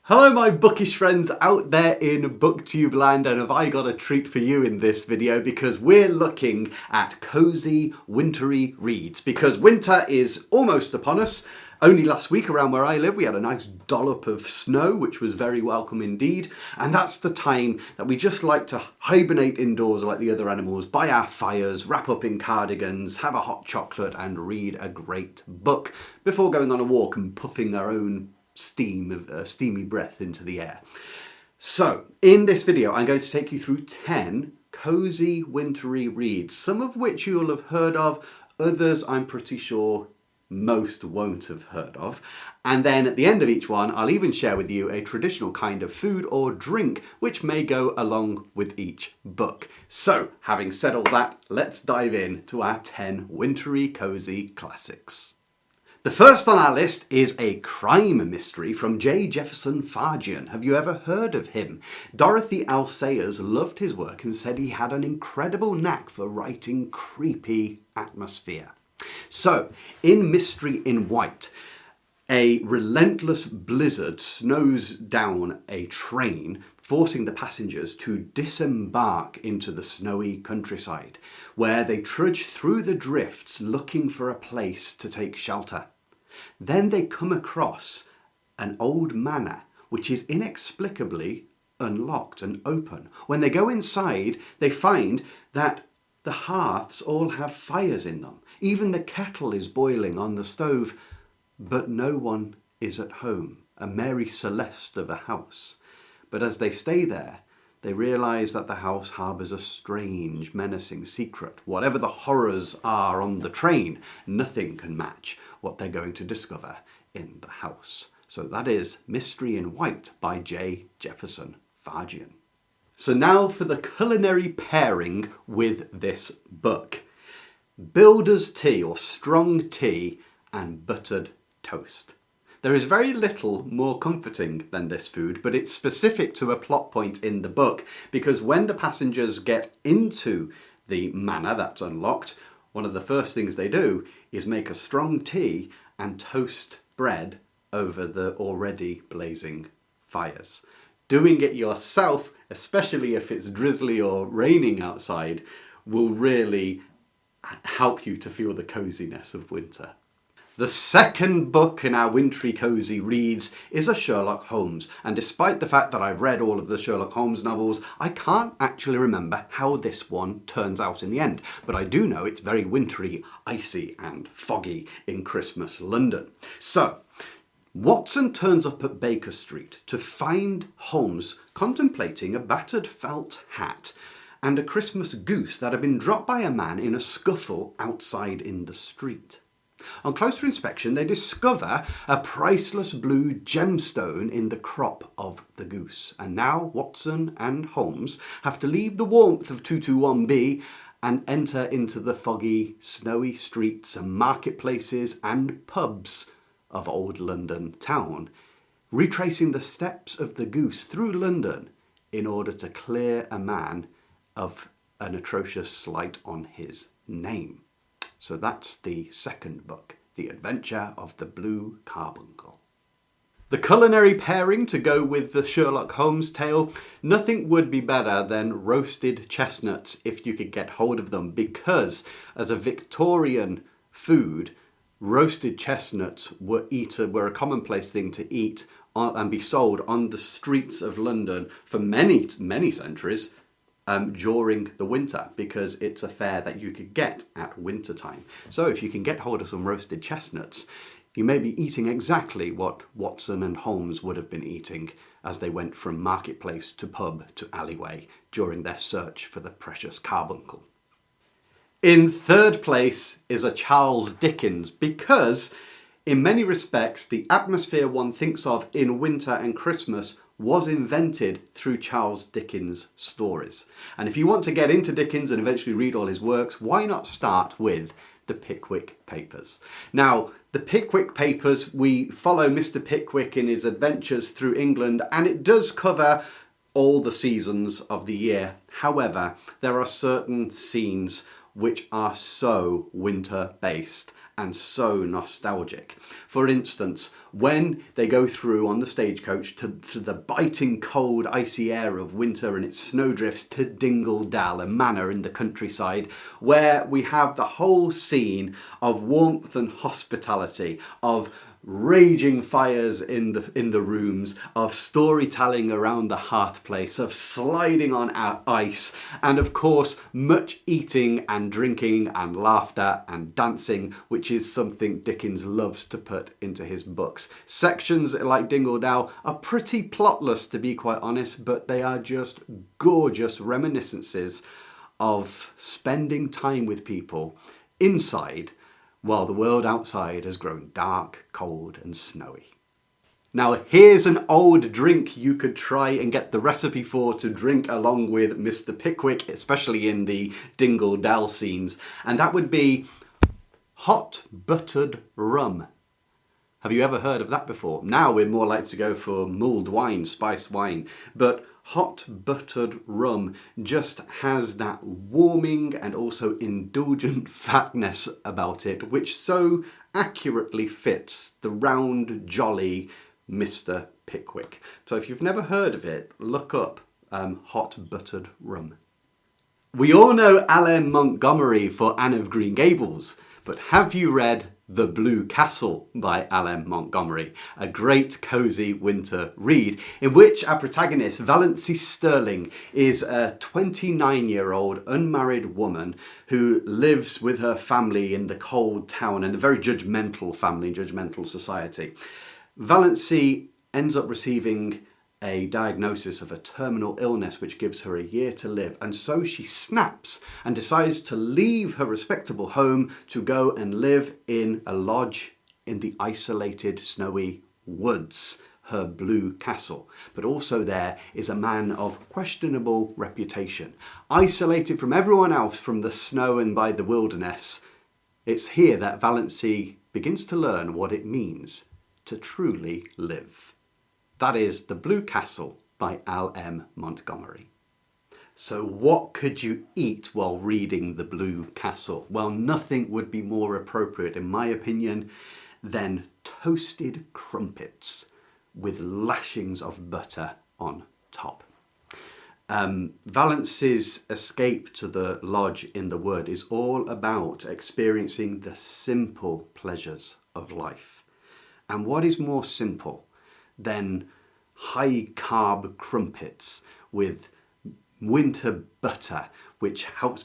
Hello my bookish friends out there in booktube land, and have I got a treat for you in this video because we're looking at cosy wintry reads, because winter is almost upon us. Only last week around where I live we had a nice dollop of snow, which was very welcome indeed, and that's the time that we just like to hibernate indoors like the other animals, by our fires, wrap up in cardigans, have a hot chocolate and read a great book before going on a walk and puffing our own steamy breath into the air. So in this video I'm going to take you through 10 cosy wintry reads, some of which you'll have heard of, others I'm pretty sure most won't have heard of, and then at the end of each one I'll even share with you a traditional kind of food or drink which may go along with each book. So having said all that, let's dive in to our 10 wintry cosy classics. The first on our list is a crime mystery from Jefferson Farjeon. Have you ever heard of him? Dorothy L. Sayers loved his work and said he had an incredible knack for writing creepy atmosphere. So, in Mystery in White, a relentless blizzard snows down a train, forcing the passengers to disembark into the snowy countryside, where they trudge through the drifts looking for a place to take shelter. Then they come across an old manor, which is inexplicably unlocked and open. When they go inside, they find that the hearths all have fires in them. Even the kettle is boiling on the stove, but no one is at home. A Mary Celeste of a house. But as they stay there, they realise that the house harbours a strange, menacing secret. Whatever the horrors are on the train, nothing can match what they're going to discover in the house. So that is Mystery in White by Jefferson Farjeon. So now for the culinary pairing with this book. Builder's tea, or strong tea, and buttered toast. There is very little more comforting than this food, but it's specific to a plot point in the book, because when the passengers get into the manor that's unlocked, one of the first things they do is make a strong tea and toast bread over the already blazing fires. Doing it yourself, especially if it's drizzly or raining outside, will really help you to feel the coziness of winter. The second book in our wintry cosy reads is a Sherlock Holmes, and despite the fact that I've read all of the Sherlock Holmes novels, I can't actually remember how this one turns out in the end, but I do know it's very wintry, icy and foggy in Christmas London. So, Watson turns up at Baker Street to find Holmes contemplating a battered felt hat and a Christmas goose that had been dropped by a man in a scuffle outside in the street. On closer inspection, they discover a priceless blue gemstone in the crop of the goose. And now Watson and Holmes have to leave the warmth of 221B and enter into the foggy, snowy streets and marketplaces and pubs of old London town, retracing the steps of the goose through London in order to clear a man of an atrocious slight on his name. So that's the second book, The Adventure of the Blue Carbuncle. The culinary pairing to go with the Sherlock Holmes tale, nothing would be better than roasted chestnuts if you could get hold of them, because as a Victorian food, roasted chestnuts were a commonplace thing to eat and be sold on the streets of London for many, many centuries. During the winter, because it's a fare that you could get at winter time. So if you can get hold of some roasted chestnuts, you may be eating exactly what Watson and Holmes would have been eating as they went from marketplace to pub to alleyway during their search for the precious carbuncle. In third place is a Charles Dickens, because in many respects the atmosphere one thinks of in winter and Christmas was invented through Charles Dickens' stories. And if you want to get into Dickens and eventually read all his works, why not start with the Pickwick Papers? Now, the Pickwick Papers, we follow Mr. Pickwick in his adventures through England, and it does cover all the seasons of the year. However, there are certain scenes which are so winter-based and so nostalgic. For instance, when they go through on the stagecoach to the biting cold icy air of winter and its snowdrifts to Dingle Dal, a manor in the countryside, where we have the whole scene of warmth and hospitality, of raging fires in the rooms, of storytelling around the hearth place, of sliding on ice, and of course much eating and drinking and laughter and dancing, which is something Dickens loves to put into his books. Sections like Dingle Dal are pretty plotless, to be quite honest, but they are just gorgeous reminiscences of spending time with people inside while the world outside has grown dark, cold and snowy. Now here's an old drink you could try and get the recipe for to drink along with Mr. Pickwick, especially in the Dingle Dal scenes, and that would be hot buttered rum. Have you ever heard of that before? Now we're more likely to go for mulled wine, spiced wine, but hot buttered rum just has that warming and also indulgent fatness about it, which so accurately fits the round, jolly Mr. Pickwick. So if you've never heard of it, look up hot buttered rum. We all know L.M. Montgomery for Anne of Green Gables, but have you read The Blue Castle by L.M. Montgomery, a great cosy winter read in which our protagonist, Valency Sterling, is a 29-year-old unmarried woman who lives with her family in the cold town and a very judgmental family, judgmental society. Valency ends up receiving a diagnosis of a terminal illness which gives her a year to live, and so she snaps and decides to leave her respectable home to go and live in a lodge in the isolated snowy woods, her blue castle. But also there is a man of questionable reputation, isolated from everyone else from the snow and by the wilderness. It's here that Valency begins to learn what it means to truly live. That is The Blue Castle by L.M. Montgomery. So what could you eat while reading The Blue Castle? Well, nothing would be more appropriate, in my opinion, than toasted crumpets with lashings of butter on top. Valency's escape to the lodge in the wood is all about experiencing the simple pleasures of life. And what is more simple than high carb crumpets with winter butter, which helps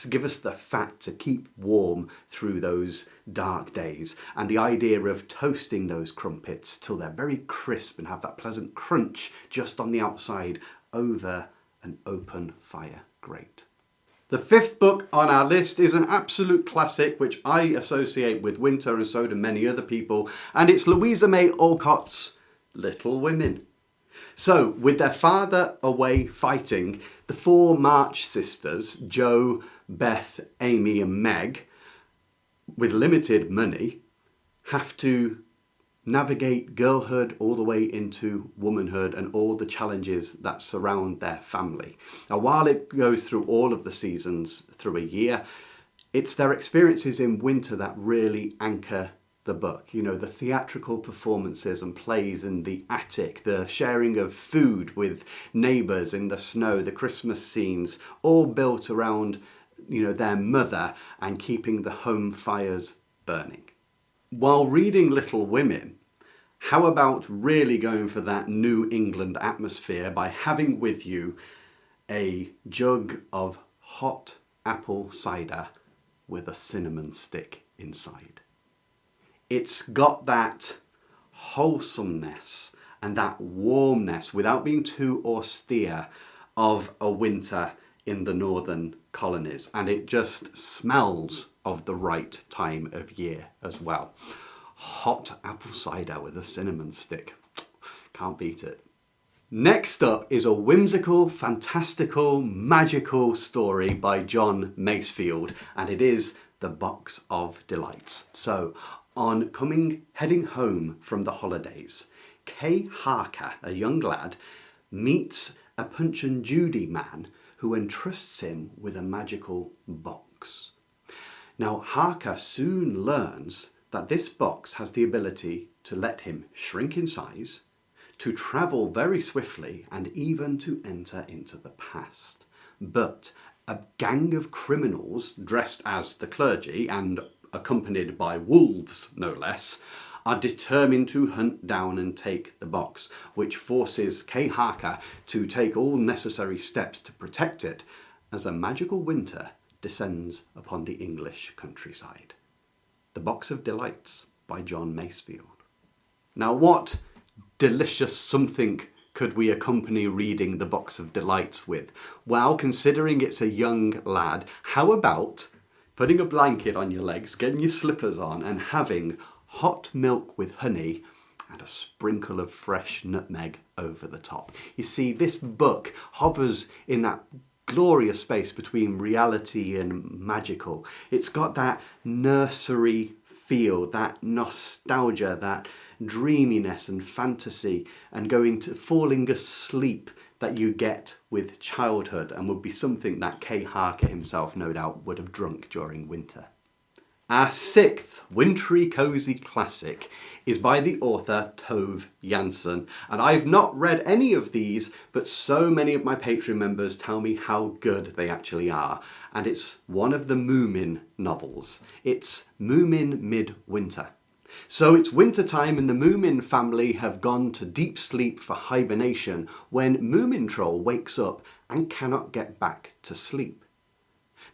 give us the fat to keep warm through those dark days, and the idea of toasting those crumpets till they're very crisp and have that pleasant crunch just on the outside over an open fire grate. The fifth book on our list is an absolute classic which I associate with winter, and so do many other people, and it's Louisa May Alcott's Little Women. So, with their father away fighting, the four March sisters, Jo, Beth, Amy and Meg, with limited money, have to navigate girlhood all the way into womanhood and all the challenges that surround their family. Now, while it goes through all of the seasons through a year, it's their experiences in winter that really anchor the book. You know, the theatrical performances and plays in the attic, the sharing of food with neighbours in the snow, the Christmas scenes, all built around, you know, their mother and keeping the home fires burning. While reading Little Women, how about really going for that New England atmosphere by having with you a jug of hot apple cider with a cinnamon stick inside? It's got that wholesomeness and that warmness without being too austere of a winter in the northern colonies, and it just smells of the right time of year as well. Hot apple cider with a cinnamon stick. Can't beat it. Next up is a whimsical, fantastical, magical story by John Masefield, and it is The Box of Delights. So, on heading home from the holidays, Kay Harker, a young lad, meets a Punch and Judy man who entrusts him with a magical box. Now Harker soon learns that this box has the ability to let him shrink in size, to travel very swiftly, and even to enter into the past. But a gang of criminals dressed as the clergy and accompanied by wolves, no less, are determined to hunt down and take the box, which forces Kay Harker to take all necessary steps to protect it as a magical winter descends upon the English countryside. The Box of Delights by John Masefield. Now, what delicious something could we accompany reading The Box of Delights with? Well, considering it's a young lad, how about putting a blanket on your legs, getting your slippers on, and having hot milk with honey and a sprinkle of fresh nutmeg over the top? You see, this book hovers in that glorious space between reality and magical. It's got that nursery feel, that nostalgia, that dreaminess and fantasy, and falling asleep that you get with childhood, and would be something that Kay Harker himself no doubt would have drunk during winter. Our sixth wintry cosy classic is by the author Tove Jansson, and I've not read any of these, but so many of my Patreon members tell me how good they actually are, and it's one of the Moomin novels. It's Moomin Midwinter. So it's winter time and the Moomin family have gone to deep sleep for hibernation when Moomin Troll wakes up and cannot get back to sleep.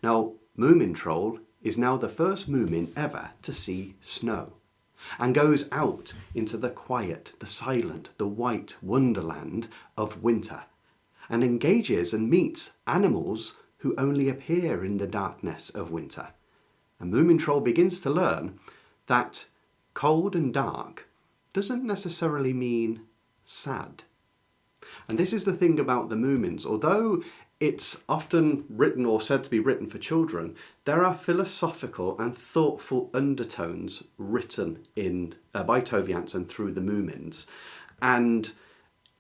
Now, Moomin Troll is now the first Moomin ever to see snow, and goes out into the quiet, the silent, the white wonderland of winter, and engages and meets animals who only appear in the darkness of winter. And Moomin Troll begins to learn that cold and dark doesn't necessarily mean sad. And this is the thing about the Moomins. Although it's often written or said to be written for children, there are philosophical and thoughtful undertones written in by Tove Jansson through the Moomins. And,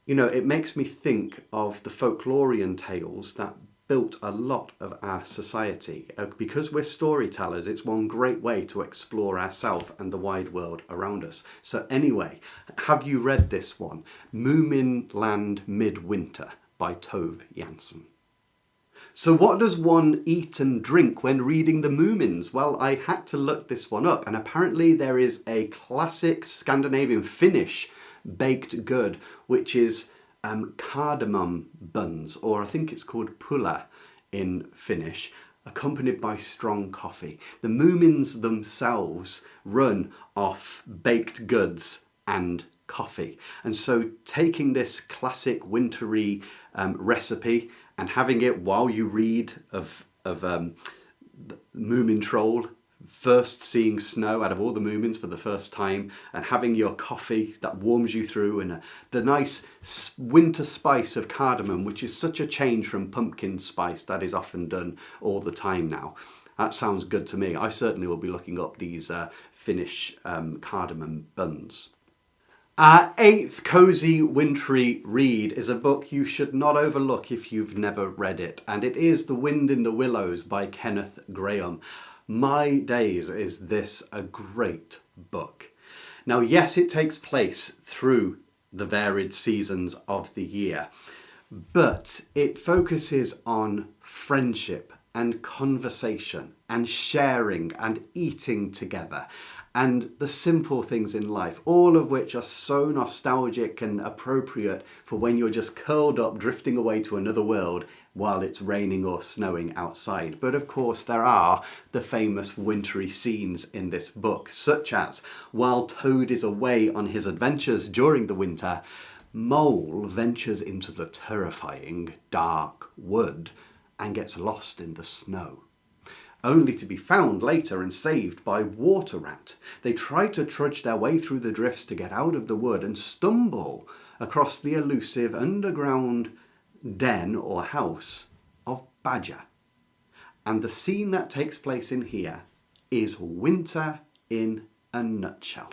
you know, it makes me think of the folklorian tales that built a lot of our society. Because we're storytellers, it's one great way to explore ourselves and the wide world around us. So anyway, have you read this one? Moominland Midwinter by Tove Jansson. So what does one eat and drink when reading the Moomins? Well, I had to look this one up, and apparently there is a classic Scandinavian Finnish baked good, which is cardamom buns, or I think it's called pulla in Finnish, accompanied by strong coffee. The Moomins themselves run off baked goods and coffee. And so taking this classic wintry recipe and having it while you read of Moomin Troll first seeing snow out of all the Moomins for the first time, and having your coffee that warms you through, and the nice winter spice of cardamom, which is such a change from pumpkin spice that is often done all the time now. That sounds good to me. I certainly will be looking up these Finnish cardamom buns. Our eighth cosy wintry read is a book you should not overlook if you've never read it, and it is The Wind in the Willows by Kenneth Grahame. My days, is this a great book. Now, yes, it takes place through the varied seasons of the year, but it focuses on friendship and conversation and sharing and eating together and the simple things in life, all of which are so nostalgic and appropriate for when you're just curled up drifting away to another world while it's raining or snowing outside. But of course there are the famous wintry scenes in this book, such as while Toad is away on his adventures during the winter, Mole ventures into the terrifying dark wood and gets lost in the snow, only to be found later and saved by Water Rat. They try to trudge their way through the drifts to get out of the wood and stumble across the elusive underground den or house of Badger. And the scene that takes place in here is winter in a nutshell.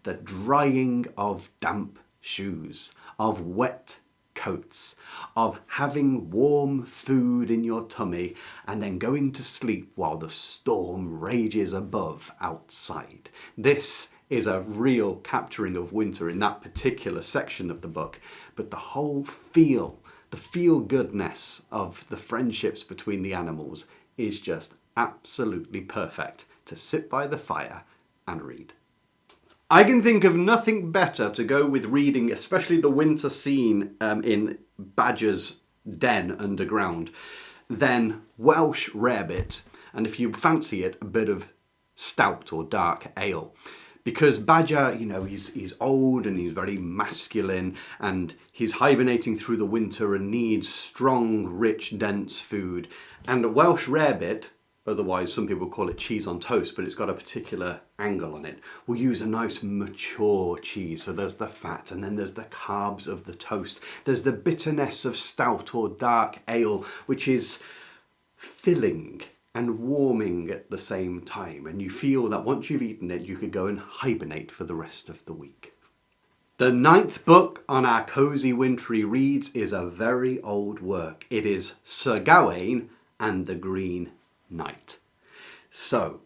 The drying of damp shoes, of wet coats, of having warm food in your tummy and then going to sleep while the storm rages above outside. This is a real capturing of winter in that particular section of the book, but the whole the feel-goodness of the friendships between the animals is just absolutely perfect to sit by the fire and read. I can think of nothing better to go with reading, especially the winter scene in Badger's den underground, than Welsh rarebit, and if you fancy it, a bit of stout or dark ale. Because Badger, you know, he's old and he's very masculine and he's hibernating through the winter and needs strong, rich, dense food. And a Welsh rarebit, otherwise some people call it cheese on toast, but it's got a particular angle on it, will use a nice mature cheese. So there's the fat and then there's the carbs of the toast. There's the bitterness of stout or dark ale, which is filling and warming at the same time, and you feel that once you've eaten it you could go and hibernate for the rest of the week. The 9th book on our Cosy Wintry Reads is a very old work. It is Sir Gawain and the Green Knight. So,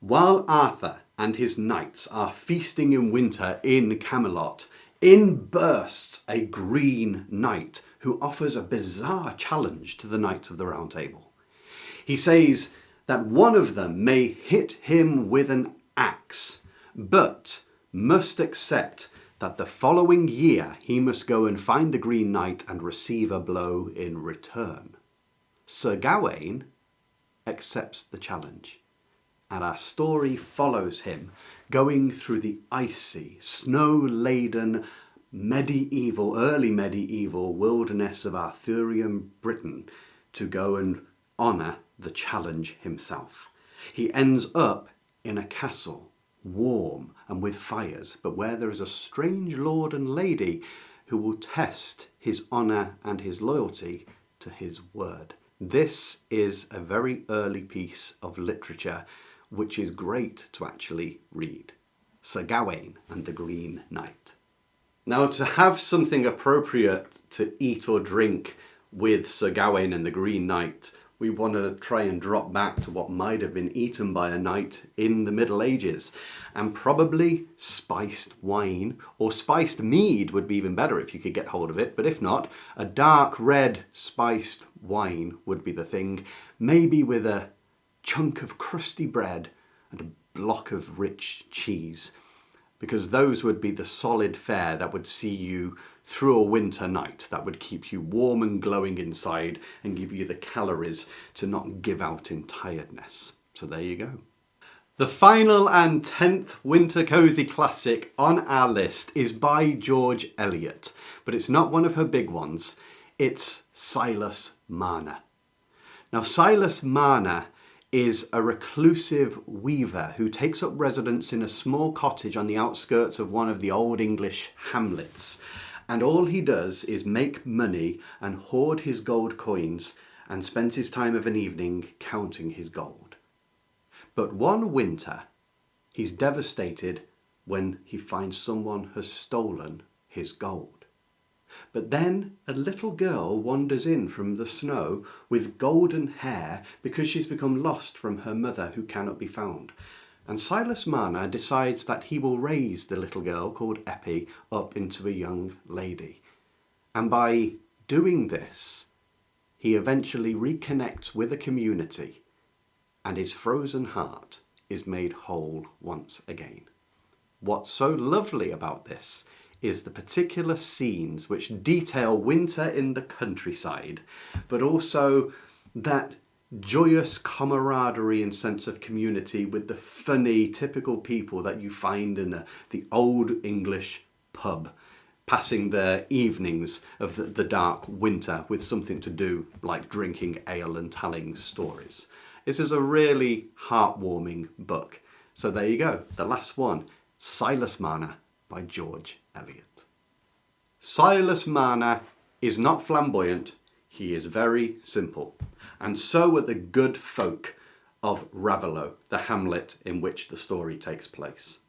while Arthur and his knights are feasting in winter in Camelot, in bursts a Green Knight who offers a bizarre challenge to the Knights of the Round Table. He says that one of them may hit him with an axe, but must accept that the following year he must go and find the Green Knight and receive a blow in return. Sir Gawain accepts the challenge, and our story follows him going through the icy, snow-laden, early medieval wilderness of Arthurian Britain to go and honour the challenge himself. He ends up in a castle, warm and with fires, but where there is a strange lord and lady who will test his honour and his loyalty to his word. This is a very early piece of literature which is great to actually read. Sir Gawain and the Green Knight. Now, to have something appropriate to eat or drink with Sir Gawain and the Green Knight, we want to try and drop back to what might have been eaten by a knight in the Middle Ages. And probably spiced wine or spiced mead would be even better if you could get hold of it. But if not, a dark red spiced wine would be the thing. Maybe with a chunk of crusty bread and a block of rich cheese. Because those would be the solid fare that would see you through a winter night, that would keep you warm and glowing inside and give you the calories to not give out in tiredness. So there you go. The final and 10th winter cosy classic on our list is by George Eliot, but it's not one of her big ones. It's Silas Marner. Now, Silas Marner is a reclusive weaver who takes up residence in a small cottage on the outskirts of one of the old English hamlets. And all he does is make money and hoard his gold coins and spends his time of an evening counting his gold. But one winter, he's devastated when he finds someone has stolen his gold. But then a little girl wanders in from the snow with golden hair because she's become lost from her mother who cannot be found. And Silas Marner decides that he will raise the little girl called Eppie up into a young lady. And by doing this, he eventually reconnects with a community and his frozen heart is made whole once again. What's so lovely about this is the particular scenes which detail winter in the countryside, but also that joyous camaraderie and sense of community with the funny, typical people that you find in the old English pub, passing their evenings of the dark winter with something to do like drinking ale and telling stories. This is a really heartwarming book. So there you go, the last one, Silas Marner by George Eliot. Silas Marner is not flamboyant, he is very simple. And so are the good folk of Raveloe, the hamlet in which the story takes place.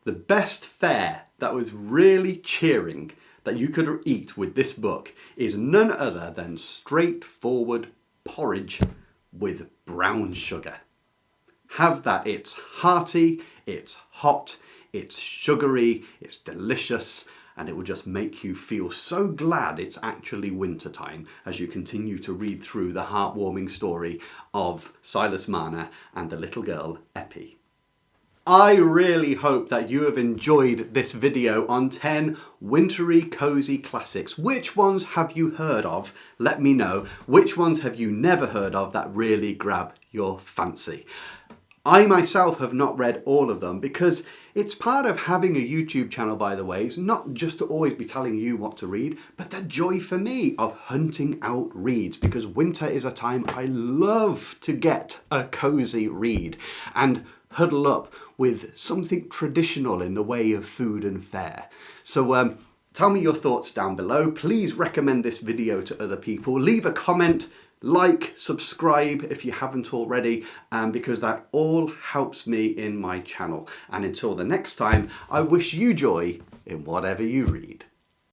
The best fare that was really cheering that you could eat with this book is none other than straightforward porridge with brown sugar. Have that. It's hearty, it's hot, it's sugary, it's delicious, and it will just make you feel so glad it's actually winter time as you continue to read through the heartwarming story of Silas Marner and the little girl Eppie. I really hope that you have enjoyed this video on 10 wintry cosy classics. Which ones have you heard of? Let me know. Which ones have you never heard of that really grab your fancy? I myself have not read all of them because it's part of having a YouTube channel, by the way. It's not just to always be telling you what to read, but the joy for me of hunting out reads, because winter is a time I love to get a cozy read and huddle up with something traditional in the way of food and fare. So tell me your thoughts down below. Please recommend this video to other people. Leave a comment. Like, subscribe if you haven't already, because that all helps me in my channel. And until the next time, I wish you joy in whatever you read.